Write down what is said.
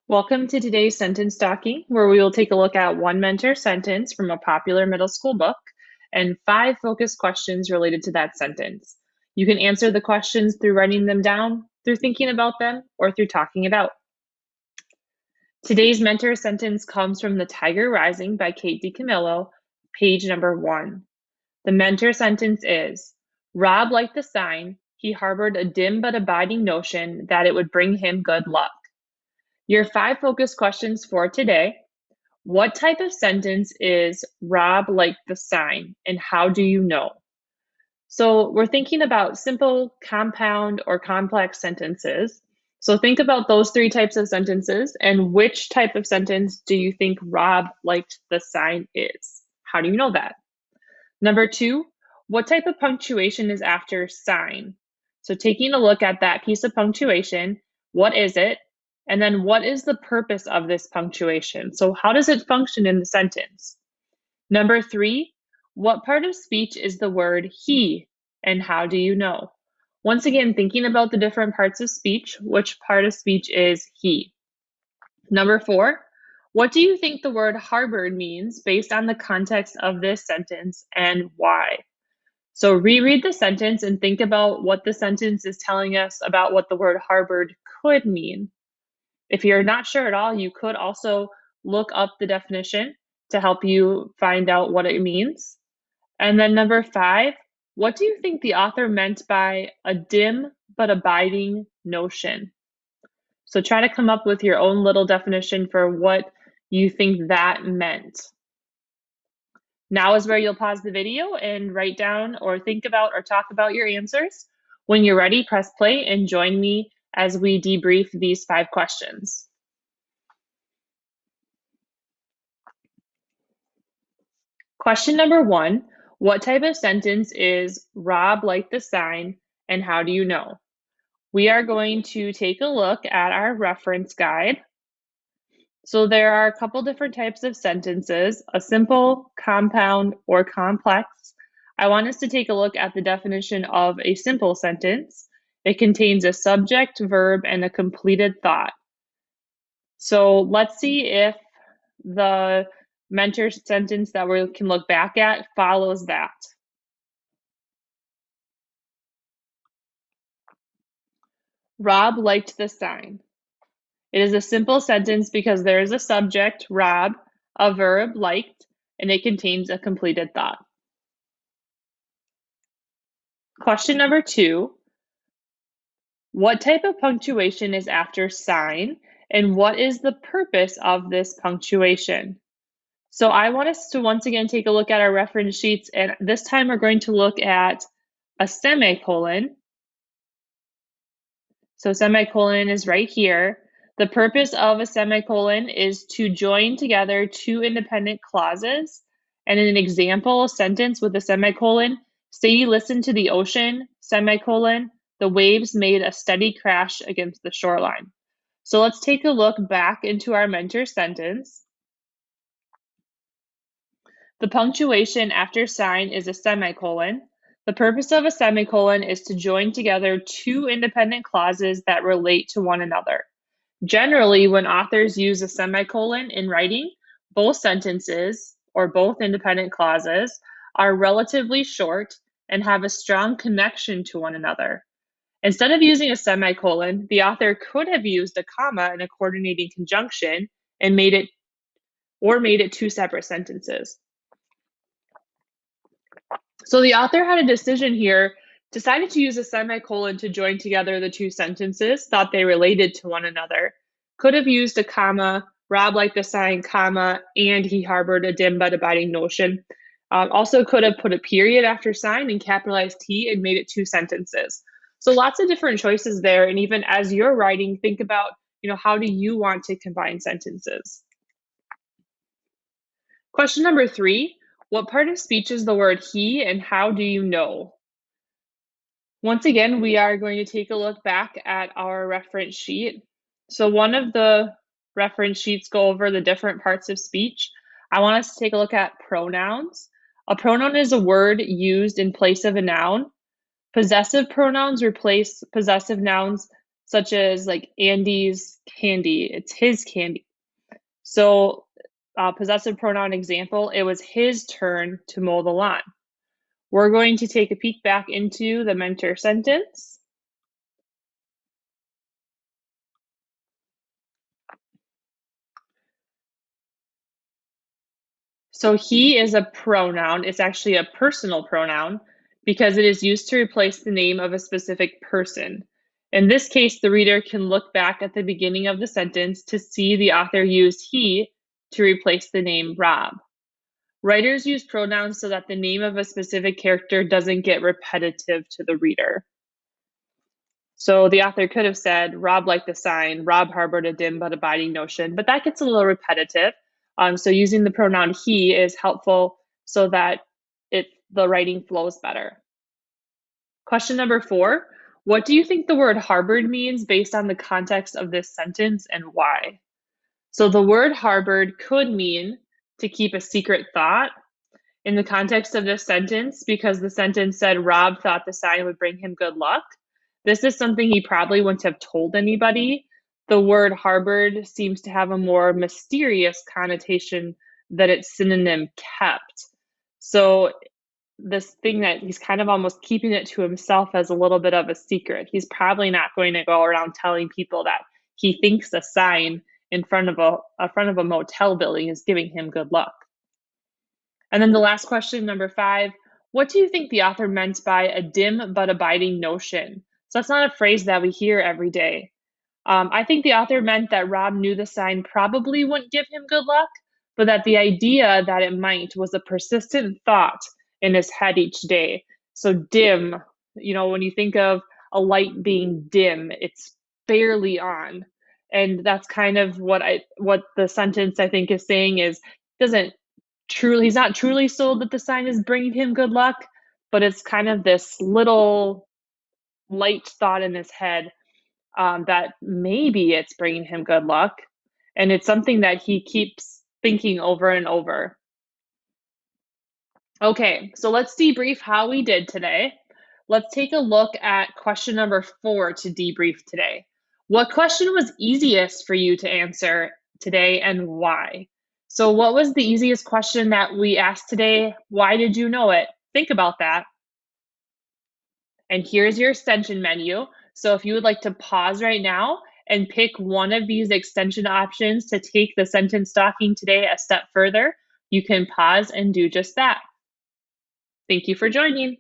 Welcome to today's Sentence Stalking, where we will take a look at one mentor sentence from a popular middle school book and 5 focus questions related to that sentence. You can answer the questions through writing them down, through thinking about them, or through talking it out. Today's mentor sentence comes from The Tiger Rising by DiCamillo, page number 1. The mentor sentence is, Rob liked the sign. He harbored a dim but abiding notion that it would bring him good luck. Your 5 focus questions for today. What type of sentence is Rob liked the sign, and how do you know? So we're thinking about simple, compound, or complex sentences. So think about those 3 types of sentences, and which type of sentence do you think Rob liked the sign is? How do you know that? Number 2, what type of punctuation is after sign? So taking a look at that piece of punctuation, what is it? And then what is the purpose of this punctuation? So how does it function in the sentence? Number 3, what part of speech is the word he, and how do you know? Once again, thinking about the different parts of speech, which part of speech is he? Number 4, what do you think the word harbored means based on the context of this sentence and why? So reread the sentence and think about what the sentence is telling us about what the word harbored could mean. If you're not sure at all, you could also look up the definition to help you find out what it means. And then number 5, what do you think the author meant by a dim but abiding notion? So try to come up with your own little definition for what you think that meant. Now is where you'll pause the video and write down or think about or talk about your answers. When you're ready, press play and join me as we debrief these 5 questions. Question number 1, what type of sentence is Rob liked the sign, and how do you know? We are going to take a look at our reference guide. So there are a couple different types of sentences, a simple, compound, or complex. I want us to take a look at the definition of a simple sentence. It contains a subject, verb, and a completed thought. So let's see if the mentor sentence that we can look back at follows that. Rob liked the sign. It is a simple sentence because there is a subject, Rob, a verb, liked, and it contains a completed thought. Question number 2, what type of punctuation is after sign, and what is the purpose of this punctuation? So I want us to once again take a look at our reference sheets, and this time we're going to look at a semicolon. So semicolon is right here. The purpose of a semicolon is to join together 2 independent clauses. And in an example sentence with a semicolon, say you listen to the ocean, semicolon, the waves made a steady crash against the shoreline. So let's take a look back into our mentor sentence. The punctuation after sign is a semicolon. The purpose of a semicolon is to join together 2 independent clauses that relate to one another. Generally, when authors use a semicolon in writing, both sentences, or both independent clauses, are relatively short and have a strong connection to one another. Instead of using a semicolon, the author could have used a comma in a coordinating conjunction and made it 2 separate sentences. So the author had a decision here, decided to use a semicolon to join together the 2 sentences, thought they related to one another, could have used a comma, Rob liked the sign, comma, and he harbored a dim but abiding notion. Also could have put a period after sign and capitalized he and made it 2 sentences. So lots of different choices there. And even as you're writing, think about, how do you want to combine sentences? Question number 3, what part of speech is the word he, and how do you know? Once again, we are going to take a look back at our reference sheet. So one of the reference sheets go over the different parts of speech. I want us to take a look at pronouns. A pronoun is a word used in place of a noun. Possessive pronouns replace possessive nouns such as like Andy's candy, it's his candy. So, possessive pronoun example, it was his turn to mow the lawn. We're going to take a peek back into the mentor sentence. So he is a pronoun. It's actually a personal pronoun because it is used to replace the name of a specific person. In this case, the reader can look back at the beginning of the sentence to see the author use he to replace the name Rob. Writers use pronouns so that the name of a specific character doesn't get repetitive to the reader. So the author could have said, Rob liked the sign, Rob harbored a dim but abiding notion, but that gets a little repetitive. So using the pronoun he is helpful so that the writing flows better. Question number 4, what do you think the word harbored means based on the context of this sentence and why? So the word harbored could mean to keep a secret thought in the context of this sentence, because the sentence said Rob thought the sign would bring him good luck. This is something he probably wouldn't have told anybody. The word harbored seems to have a more mysterious connotation that its synonym kept. So this thing that he's kind of almost keeping it to himself as a little bit of a secret. He's probably not going to go around telling people that he thinks a sign in front of a motel building is giving him good luck. And then the last question, number 5, what do you think the author meant by a dim but abiding notion? So that's not a phrase that we hear every day. I think the author meant that Rob knew the sign probably wouldn't give him good luck, but that the idea that it might was a persistent thought in his head each day. So dim, when you think of a light being dim, it's barely on. And that's kind of what the sentence I think is saying is he's not truly sold that the sign is bringing him good luck, but it's kind of this little light thought in his head that maybe it's bringing him good luck. And it's something that he keeps thinking over and over. Okay, so let's debrief how we did today. Let's take a look at question number 4 to debrief today. What question was easiest for you to answer today and why? So what was the easiest question that we asked today? Why did you know it? Think about that. And here's your extension menu. So if you would like to pause right now and pick one of these extension options to take the sentence stalking today a step further, you can pause and do just that. Thank you for joining.